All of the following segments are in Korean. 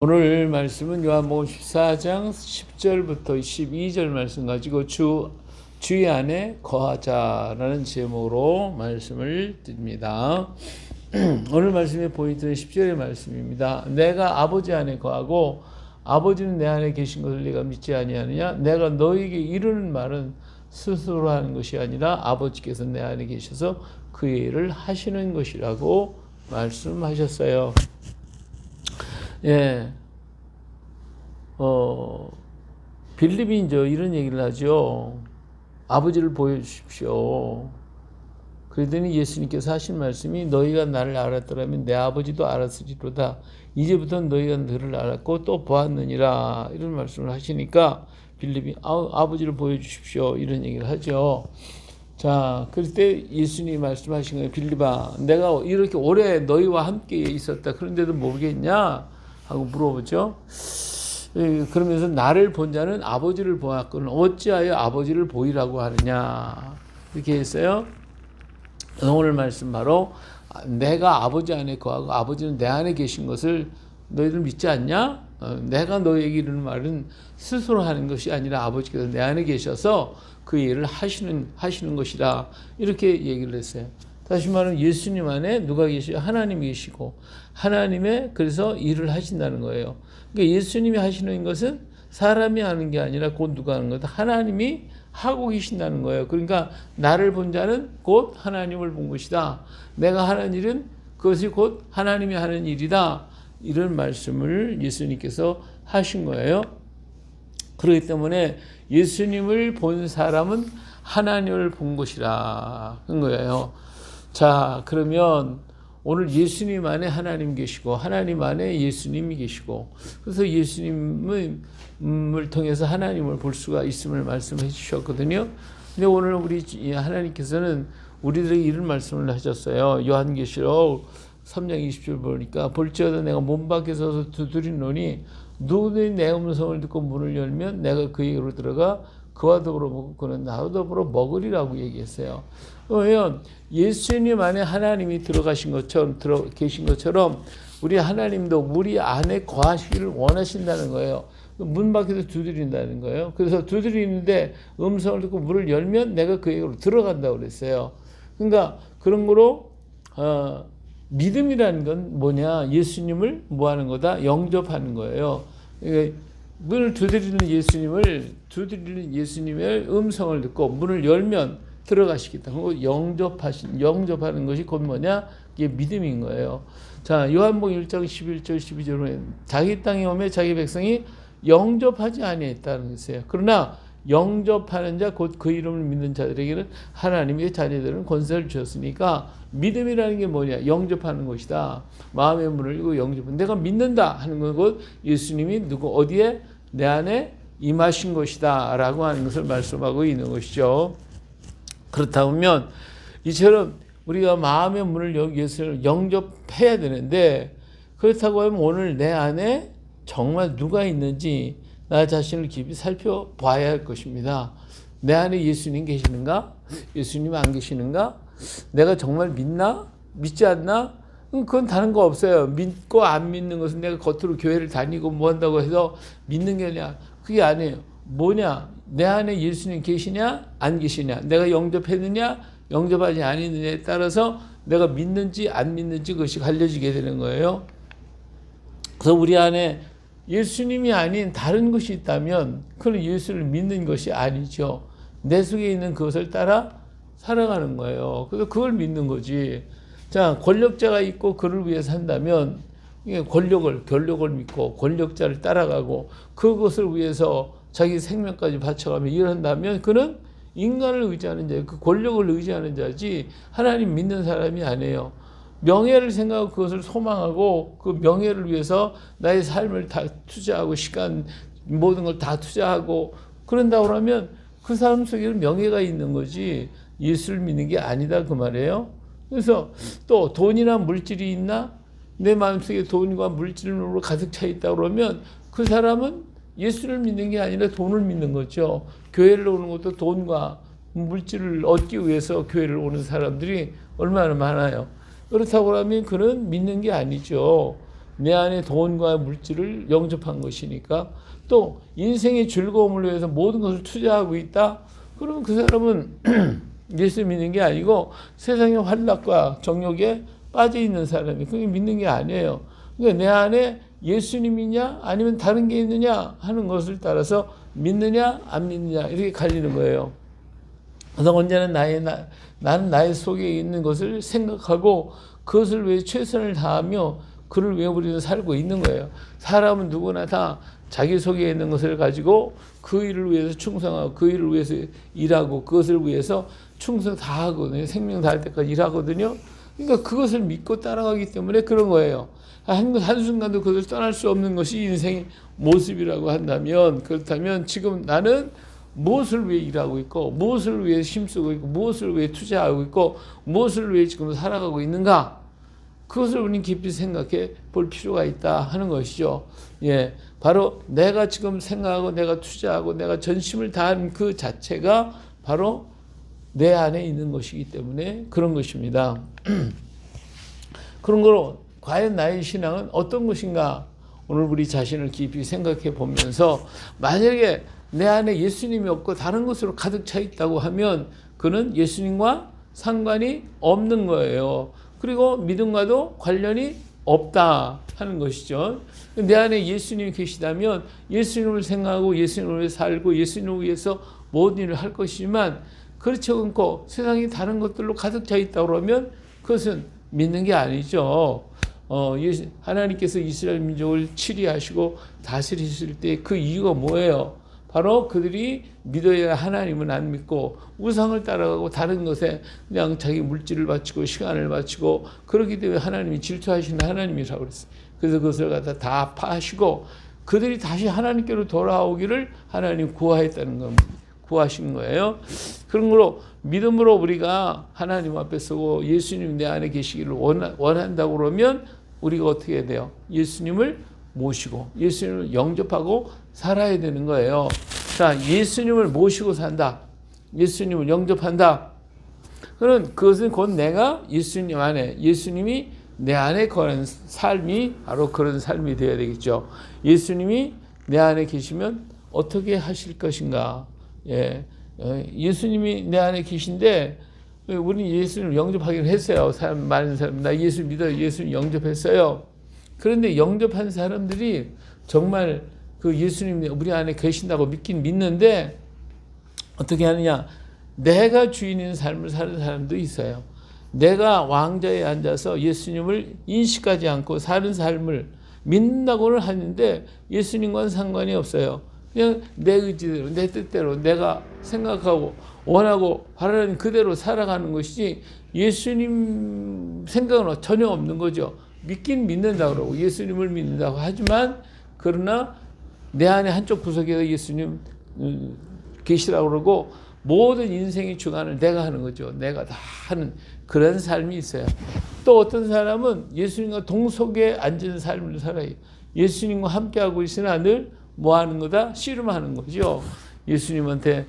오늘 말씀은 요한복음 14장 10절부터 12절 말씀 가지고 주의 안에 거하자라는 제목으로 말씀을 드립니다. 오늘 말씀의 포인트는 10절의 말씀입니다. 내가 아버지 안에 거하고 아버지는 내 안에 계신 것을 네가 믿지 아니하느냐? 내가 너에게 이르는 말은 스스로 하는 것이 아니라 아버지께서 내 안에 계셔서 그 일을 하시는 것이라고 말씀하셨어요. 예, 빌립이 이제 이런 얘기를 하죠. 아버지를 보여주십시오. 그러더니 예수님께서 하신 말씀이 너희가 나를 알았더라면 내 아버지도 알았으리로다. 이제부터는 너희가 너를 알았고 또 보았느니라. 이런 말씀을 하시니까 빌립이 아버지를 보여주십시오. 이런 얘기를 하죠. 자, 그럴 때 예수님이 말씀하신 거예요. 빌립아, 내가 이렇게 오래 너희와 함께 있었다. 그런데도 모르겠냐? 하고 물어보죠. 그러면서 나를 본 자는 아버지를 보았거늘 어찌하여 아버지를 보이라고 하느냐. 이렇게 했어요. 오늘 말씀 바로 내가 아버지 안에 거하고 아버지는 내 안에 계신 것을 너희들 믿지 않냐? 내가 너에게 이르는 말은 스스로 하는 것이 아니라 아버지께서 내 안에 계셔서 그 일을 하시는 것이라. 이렇게 얘기를 했어요. 다시 말하면 예수님 안에 누가 계시죠? 하나님이 계시고 하나님의 그래서 일을 하신다는 거예요. 그러니까 예수님이 하시는 것은 사람이 하는 게 아니라 곧 누가 하는 거다. 하나님이 하고 계신다는 거예요. 그러니까 나를 본 자는 곧 하나님을 본 것이다. 내가 하는 일은 그것이 곧 하나님이 하는 일이다. 이런 말씀을 예수님께서 하신 거예요. 그렇기 때문에 예수님을 본 사람은 하나님을 본 것이라 한 거예요. 자, 그러면 오늘 예수님 안에 하나님 계시고 하나님 안에 예수님이 계시고 그래서 예수님을 통해서 하나님을 볼 수가 있음을 말씀해 주셨거든요. 근데 오늘 우리 하나님께서는 우리들에게 이런 말씀을 하셨어요. 요한계시록 3장 20절 보니까 볼지어다 내가 문 밖에 서서 두드리노니 누구든지 내 음성을 듣고 문을 열면 내가 그에게로 들어가 그와 더불어 먹고 그는 나와 더불어 먹으리라고 얘기했어요. 그러면 예수님 안에 하나님이 계신 것처럼 우리 하나님도 우리 안에 거하시기를 원하신다는 거예요. 문 밖에서 두드린다는 거예요. 그래서 두드리는데 음성을 듣고 문을 열면 내가 그에게로 들어간다고 그랬어요. 그러니까 그런 거로 믿음이라는 건 뭐냐? 예수님을 뭐 하는 거다? 영접하는 거예요. 문을 두드리는 예수님의 음성을 듣고 문을 열면 들어가시겠다. 그리고 영접하는 것이 곧 뭐냐? 이게 믿음인 거예요. 자, 요한복음 1장 11절 12절에 자기 땅에 오매 자기 백성이 영접하지 아니했다는 것이에요. 그러나 영접하는 자 곧 그 이름을 믿는 자들에게는 하나님의 자녀들은 권세를 주셨으니까 믿음이라는 게 뭐냐? 영접하는 것이다. 마음의 문을 열고 영접은 내가 믿는다 하는 건 곧 예수님이 어디에? 내 안에 임하신 것이다 라고 하는 것을 말씀하고 있는 것이죠. 그렇다면 이처럼 우리가 마음의 문을 예수를 영접해야 되는데 그렇다고 하면 오늘 내 안에 정말 누가 있는지 나 자신을 깊이 살펴봐야 할 것입니다. 내 안에 예수님 계시는가? 예수님 안 계시는가? 내가 정말 믿나? 믿지 않나? 그건 다른 거 없어요. 믿고 안 믿는 것은 내가 겉으로 교회를 다니고 뭐 한다고 해서 믿는 게 아니라 그게 아니에요. 뭐냐? 내 안에 예수님 계시냐? 안 계시냐? 내가 영접했느냐? 영접하지 않았느냐에 따라서 내가 믿는지 안 믿는지 그것이 갈려지게 되는 거예요. 그래서 우리 안에 예수님이 아닌 다른 것이 있다면 그건 예수를 믿는 것이 아니죠. 내 속에 있는 그것을 따라 살아가는 거예요. 그래서 그걸 믿는 거지. 자, 권력자가 있고 그를 위해 산다면 권력을 믿고 권력자를 따라가고 그것을 위해서 자기 생명까지 바쳐가며 일한다면 그는 인간을 의지하는 자예요. 그 권력을 의지하는 자지 하나님 믿는 사람이 아니에요. 명예를 생각하고 그것을 소망하고 그 명예를 위해서 나의 삶을 다 투자하고 시간 모든 걸 다 투자하고 그런다고 하면 그 사람 속에는 명예가 있는 거지 예수를 믿는 게 아니다 그 말이에요. 그래서 또 돈이나 물질이 있나? 내 마음속에 돈과 물질로 가득 차 있다 그러면 그 사람은 예수를 믿는 게 아니라 돈을 믿는 거죠. 교회를 오는 것도 돈과 물질을 얻기 위해서 교회를 오는 사람들이 얼마나 많아요. 그렇다고 하면 그는 믿는 게 아니죠. 내 안에 돈과 물질을 영접한 것이니까 또 인생의 즐거움을 위해서 모든 것을 투자하고 있다. 그러면 그 사람은 예수 믿는 게 아니고 세상의 환락과 정욕에 빠져 있는 사람이 그게 믿는 게 아니에요. 그러니까 내 안에 예수님이냐 아니면 다른 게 있느냐 하는 것을 따라서 믿느냐 안 믿느냐 이렇게 갈리는 거예요. 그래서 언제나 나는 나의 속에 있는 것을 생각하고 그것을 위해 최선을 다하며 그를 위해 우리는 살고 있는 거예요. 사람은 누구나 다 자기 속에 있는 것을 가지고 그 일을 위해서 충성하고 그 일을 위해서 일하고 그것을 위해서 충성 다 하거든요. 생명 다할 때까지 일하거든요. 그러니까 그것을 믿고 따라가기 때문에 그런 거예요. 한순간도 그것을 떠날 수 없는 것이 인생의 모습이라고 한다면 그렇다면 지금 나는 무엇을 위해 일하고 있고 무엇을 위해 힘쓰고 있고 무엇을 위해 투자하고 있고 무엇을 위해 지금 살아가고 있는가 그것을 우리는 깊이 생각해 볼 필요가 있다 하는 것이죠. 예, 바로 내가 지금 생각하고 내가 투자하고 내가 전심을 다한 그 자체가 바로 내 안에 있는 것이기 때문에 그런 것입니다. 그런 거로 과연 나의 신앙은 어떤 것인가 오늘 우리 자신을 깊이 생각해 보면서 만약에 내 안에 예수님이 없고 다른 것으로 가득 차 있다고 하면 그는 예수님과 상관이 없는 거예요. 그리고 믿음과도 관련이 없다 하는 것이죠. 내 안에 예수님이 계시다면 예수님을 생각하고 예수님을 위해 살고 예수님을 위해서 모든 일을 할 것이지만 그렇지 않고 세상이 다른 것들로 가득 차 있다고 그러면 그것은 믿는 게 아니죠. 하나님께서 이스라엘 민족을 치리하시고 다스리실 때 그 이유가 뭐예요? 바로 그들이 믿어야 하나님은 안 믿고 우상을 따라가고 다른 것에 그냥 자기 물질을 바치고 시간을 바치고 그렇기 때문에 하나님이 질투하시는 하나님이라고 그랬어요. 그래서 그것을 갖다 다 파하시고 그들이 다시 하나님께로 돌아오기를 하나님 구하했다는 겁니다. 구하신 거예요. 그런 걸로 믿음으로 우리가 하나님 앞에 서고 예수님 내 안에 계시기를 원한다고 그러면 우리가 어떻게 해야 돼요? 예수님을 모시고 예수님을 영접하고 살아야 되는 거예요. 자, 예수님을 모시고 산다. 예수님을 영접한다. 그것은 곧 내가 예수님 안에 예수님이 내 안에 거하는 삶이 바로 그런 삶이 되어야 되겠죠. 예수님이 내 안에 계시면 어떻게 하실 것인가? 예, 예수님이 내 안에 계신데 우리는 예수님을 영접하기로 했어요. 많은 사람 나 예수 믿어요. 예수님 영접했어요. 그런데 영접한 사람들이 정말 그 예수님이 우리 안에 계신다고 믿긴 믿는데 어떻게 하느냐? 내가 주인인 삶을 사는 사람도 있어요. 내가 왕좌에 앉아서 예수님을 인식하지 않고 사는 삶을 믿는다고는 하는데 예수님과는 상관이 없어요. 그냥 내 의지대로 내 뜻대로 내가 생각하고 원하고 바라는 그대로 살아가는 것이지 예수님 생각은 전혀 없는 거죠. 믿긴 믿는다고 그러고 예수님을 믿는다고 하지만 그러나 내 안에 한쪽 구석에 예수님 계시라고 그러고 모든 인생의 주관을 내가 하는 거죠. 내가 다 하는 그런 삶이 있어요. 또 어떤 사람은 예수님과 동속에 앉은 삶을 살아요. 예수님과 함께하고 있으나 늘 뭐 하는 거다? 씨름하는 거죠. 예수님한테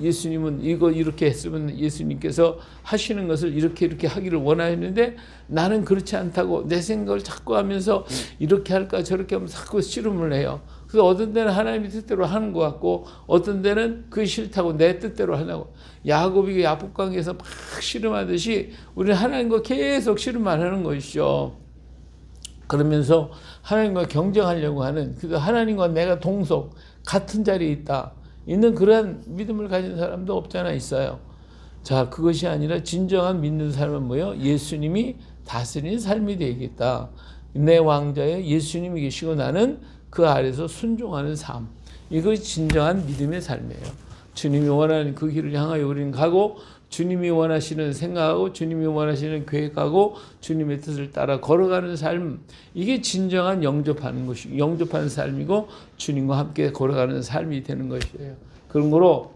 예수님은 이거 이렇게 했으면 예수님께서 하시는 것을 이렇게 하기를 원하였는데 나는 그렇지 않다고 내 생각을 자꾸 하면서 이렇게 할까 저렇게 하면 자꾸 씨름을 해요. 그래서 어떤 때는 하나님의 뜻대로 하는 것 같고 어떤 때는 그게 싫다고 내 뜻대로 하려고 야곱이 야복강에서 막 씨름하듯이 우리는 하나님과 계속 씨름만 하는 것이죠. 그러면서 하나님과 경쟁하려고 하는 그래서 하나님과 내가 동속 같은 자리에 있는 그러한 믿음을 가진 사람도 없잖아 있어요. 자, 그것이 아니라 진정한 믿는 삶은 뭐예요? 예수님이 다스리는 삶이 되겠다. 내 왕자에 예수님이 계시고 나는 그 아래서 순종하는 삶. 이것이 진정한 믿음의 삶이에요. 주님이 원하는 그 길을 향하여 우리는 가고 주님이 원하시는 생각하고 주님이 원하시는 계획하고 주님의 뜻을 따라 걸어가는 삶. 이게 진정한 영접하는 것이고 영접하는 삶이고 주님과 함께 걸어가는 삶이 되는 것이에요. 그런 거로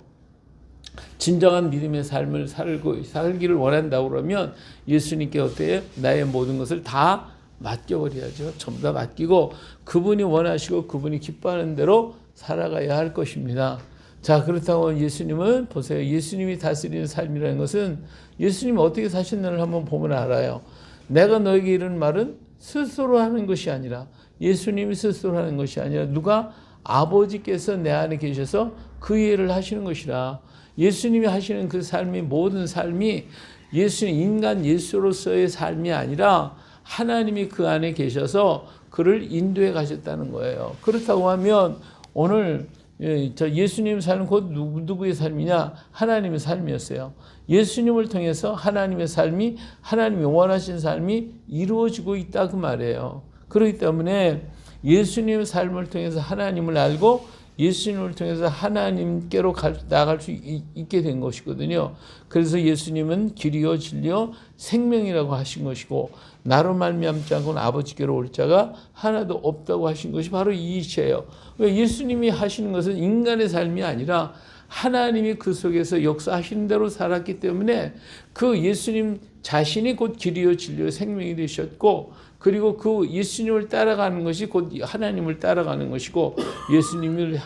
진정한 믿음의 삶을 살기를 원한다고 그러면 예수님께 어때요? 나의 모든 것을 다 맡겨버려야죠. 전부 다 맡기고 그분이 원하시고 그분이 기뻐하는 대로 살아가야 할 것입니다. 자, 그렇다고 예수님은 보세요. 예수님이 다스리는 삶이라는 것은 예수님이 어떻게 사셨는지를 한번 보면 알아요. 내가 너에게 이런 말은 스스로 하는 것이 아니라 예수님이 스스로 하는 것이 아니라 누가 아버지께서 내 안에 계셔서 그 일을 하시는 것이라. 예수님이 하시는 그 삶이 모든 삶이 예수님 인간 예수로서의 삶이 아니라 하나님이 그 안에 계셔서 그를 인도해 가셨다는 거예요. 그렇다고 하면 오늘 저 예수님 삶은 곧 누구의 삶이냐? 하나님의 삶이었어요. 예수님을 통해서 하나님의 삶이 하나님이 원하신 삶이 이루어지고 있다 그 말이에요. 그렇기 때문에 예수님의 삶을 통해서 하나님을 알고 예수님을 통해서 하나님께로 나아갈 수 있게 된 것이거든요. 그래서 예수님은 길이요 진리요 생명이라고 하신 것이고 나로 말미암지 않고는 아버지께로 올 자가 하나도 없다고 하신 것이 바로 이 이치예요. 왜 예수님이 하시는 것은 인간의 삶이 아니라 하나님이 그 속에서 역사하시는 대로 살았기 때문에 그 예수님 자신이 곧 길이요 진리요 생명이 되셨고 그리고 그 예수님을 따라가는 것이 곧 하나님을 따라가는 것이고 예수님을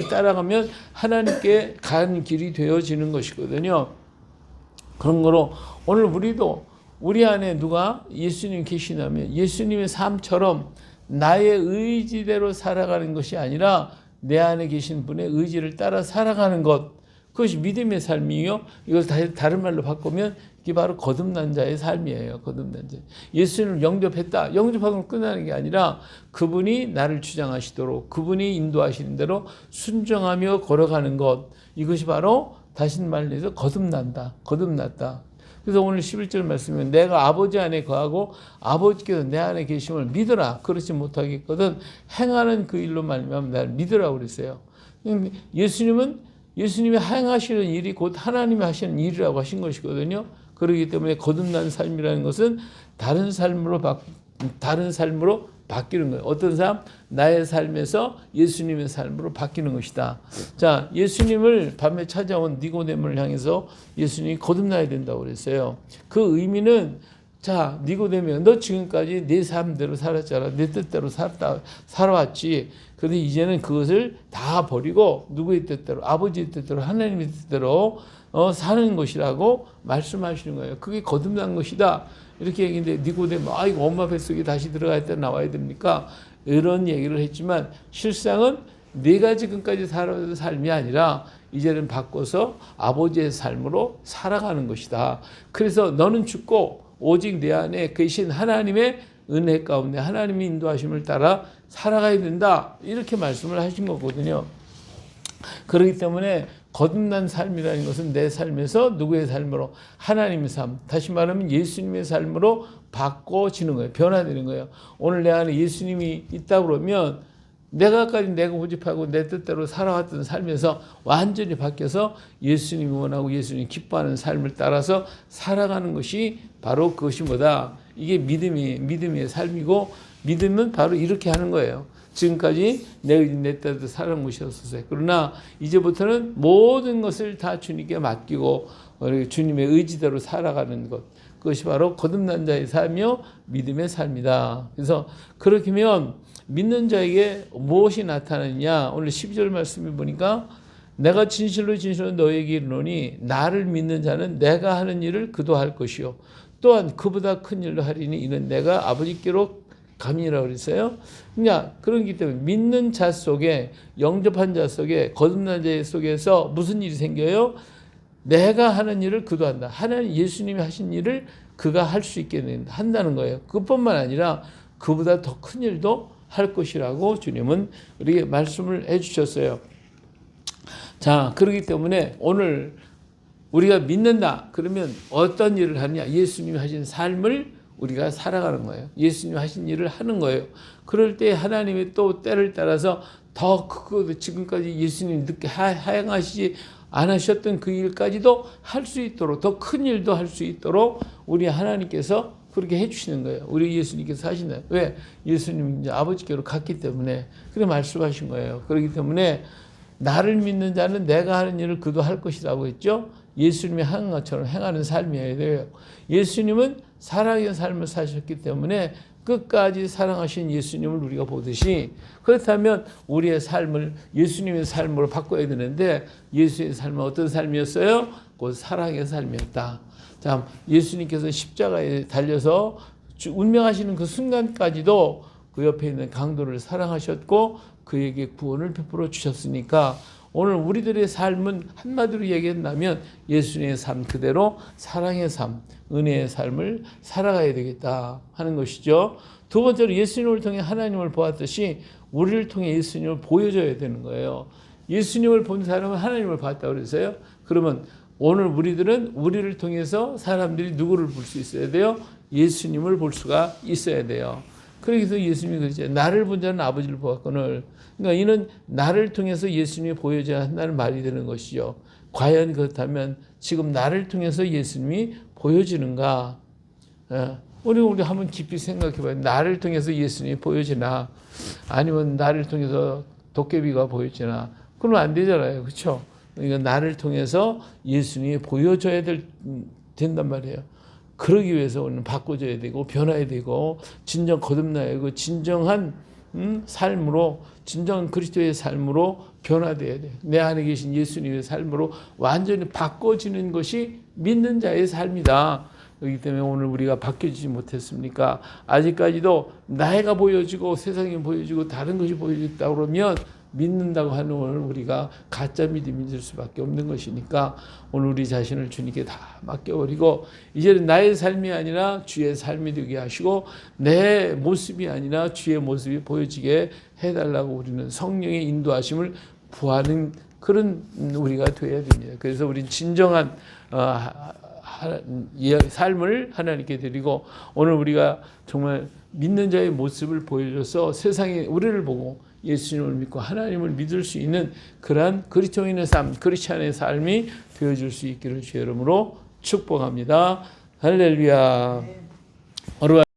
따라가면 하나님께 가는 길이 되어지는 것이거든요. 그런 거로 오늘 우리도 우리 안에 누가 예수님 계시냐면 예수님의 삶처럼 나의 의지대로 살아가는 것이 아니라 내 안에 계신 분의 의지를 따라 살아가는 것, 그것이 믿음의 삶이요. 이걸 다른 말로 바꾸면 이게 바로 거듭난 자의 삶이에요. 거듭난 자. 예수님을 영접했다. 영접하고 끝나는 게 아니라 그분이 나를 주장하시도록 그분이 인도하시는 대로 순종하며 걸어가는 것. 이것이 바로 다시 말해서 거듭난다. 거듭났다. 그래서 오늘 11절 말씀은 내가 아버지 안에 거하고 아버지께서 내 안에 계심을 믿어라. 그렇지 못하겠거든 행하는 그 일로 말미암아 나를 믿으라고 그랬어요. 예수님이 행하시는 일이 곧 하나님이 하시는 일이라고 하신 것이거든요. 그렇기 때문에 거듭난 삶이라는 것은 다른 삶으로 바뀌는 거예요. 어떤 삶? 나의 삶에서 예수님의 삶으로 바뀌는 것이다. 자, 예수님을 밤에 찾아온 니고데모를 향해서 예수님이 거듭나야 된다고 그랬어요. 그 의미는 자, 니고데모야, 너 지금까지 내 삶대로 살았잖아. 내 뜻대로 살아왔지. 그런데 이제는 그것을 다 버리고 누구의 뜻대로, 아버지의 뜻대로, 하나님의 뜻대로 사는 것이라고 말씀하시는 거예요. 그게 거듭난 것이다. 이렇게 얘기했는데 니고데모, 이거 엄마 뱃속에 다시 들어갈 때 나와야 됩니까? 이런 얘기를 했지만 실상은 내가 지금까지 살아온 삶이 아니라 이제는 바꿔서 아버지의 삶으로 살아가는 것이다. 그래서 너는 죽고 오직 내 안에 계신 하나님의 은혜 가운데 하나님의 인도하심을 따라 살아가야 된다. 이렇게 말씀을 하신 거거든요. 그렇기 때문에 거듭난 삶이라는 것은 내 삶에서 누구의 삶으로? 하나님의 삶. 다시 말하면 예수님의 삶으로 바꿔지는 거예요. 변화되는 거예요. 오늘 내 안에 예수님이 있다 그러면 내가까지 내가 고집하고 내 뜻대로 살아왔던 삶에서 완전히 바뀌어서 예수님이 원하고 예수님이 기뻐하는 삶을 따라서 살아가는 것이 바로 그것이 뭐다? 이게 믿음의 삶이고 믿음은 바로 이렇게 하는 거예요. 지금까지 내 뜻대로 살아온 것이었어요. 그러나 이제부터는 모든 것을 다 주님께 맡기고 주님의 의지대로 살아가는 것. 그것이 바로 거듭난 자의 삶이요 믿음의 삶이다. 그래서 그렇게 하면 믿는 자에게 무엇이 나타나느냐? 오늘 12절 말씀을 보니까 내가 진실로 너에게 이르노니 나를 믿는 자는 내가 하는 일을 그도 할 것이요 또한 그보다 큰 일도 하리니 이는 내가 아버지께로 감이라고 그랬어요. 그러니까 그런기 때문에 믿는 자 속에 영접한 자 속에 거듭난 자 속에서 무슨 일이 생겨요? 내가 하는 일을 그도 한다. 하나님 예수님이 하신 일을 그가 할 수 있게 한다는 거예요. 그뿐만 아니라 그보다 더 큰 일도 할 것이라고 주님은 우리에게 말씀을 해주셨어요. 자, 그렇기 때문에 오늘 우리가 믿는다. 그러면 어떤 일을 하느냐? 예수님이 하신 삶을 우리가 살아가는 거예요. 예수님이 하신 일을 하는 거예요. 그럴 때 하나님이 또 때를 따라서 더 크고 지금까지 예수님이 늦게 하행하시지 않으셨던 그 일까지도 할 수 있도록 더 큰 일도 할 수 있도록 우리 하나님께서 그렇게 해주시는 거예요. 우리 예수님께서 하시나요? 왜? 예수님이 이제 아버지께로 갔기 때문에 그렇게 말씀하신 거예요. 그렇기 때문에 나를 믿는 자는 내가 하는 일을 그도 할 것이라고 했죠. 예수님이 한 것처럼 행하는 삶이어야 돼요. 예수님은 사랑의 삶을 사셨기 때문에 끝까지 사랑하신 예수님을 우리가 보듯이 그렇다면 우리의 삶을 예수님의 삶으로 바꿔야 되는데 예수의 삶은 어떤 삶이었어요? 곧 사랑의 삶이었다. 자, 예수님께서 십자가에 달려서 운명하시는 그 순간까지도 그 옆에 있는 강도를 사랑하셨고 그에게 구원을 베풀어 주셨으니까 오늘 우리들의 삶은 한마디로 얘기한다면 예수님의 삶 그대로 사랑의 삶, 은혜의 삶을 살아가야 되겠다 하는 것이죠. 두 번째로 예수님을 통해 하나님을 보았듯이 우리를 통해 예수님을 보여줘야 되는 거예요. 예수님을 본 사람은 하나님을 봤다고 그래서요. 그러면 오늘 우리들은 우리를 통해서 사람들이 누구를 볼 수 있어야 돼요? 예수님을 볼 수가 있어야 돼요. 그래서 예수님이 그러죠. 나를 본 자는 아버지를 보았거늘. 그러니까 이는 나를 통해서 예수님이 보여줘야 한다는 말이 되는 것이죠. 과연 그렇다면 지금 나를 통해서 예수님이 보여지는가? 우리 한번 깊이 생각해 봐요. 나를 통해서 예수님이 보여지나? 아니면 나를 통해서 도깨비가 보여지나? 그러면 안 되잖아요. 그렇죠? 그러니까 나를 통해서 예수님이 보여줘야 된단 말이에요. 그러기 위해서 우리는 바꿔줘야 되고 변화해야 되고 진정 거듭나야 되고 진정한 삶으로 진정한 그리스도의 삶으로 변화돼야 돼요. 내 안에 계신 예수님의 삶으로 완전히 바꿔지는 것이 믿는 자의 삶이다. 그렇기 때문에 오늘 우리가 바뀌지 못했습니까? 아직까지도 나이가 보여지고 세상이 보여지고 다른 것이 보여졌다 그러면 믿는다고 하는 오늘 우리가 가짜 믿음이 될 수밖에 없는 것이니까 오늘 우리 자신을 주님께 다 맡겨버리고 이제는 나의 삶이 아니라 주의 삶이 되게 하시고 내 모습이 아니라 주의 모습이 보여지게 해달라고 우리는 성령의 인도하심을 구하는 그런 우리가 되어야 됩니다. 그래서 우리는 진정한 삶을 하나님께 드리고 오늘 우리가 정말 믿는 자의 모습을 보여줘서 세상에 우리를 보고 예수님을 믿고 하나님을 믿을 수 있는 그러한 그리스도인의 삶, 크리스찬의 삶이 되어줄 수 있기를 주의 이름으로 축복합니다. 할렐루야.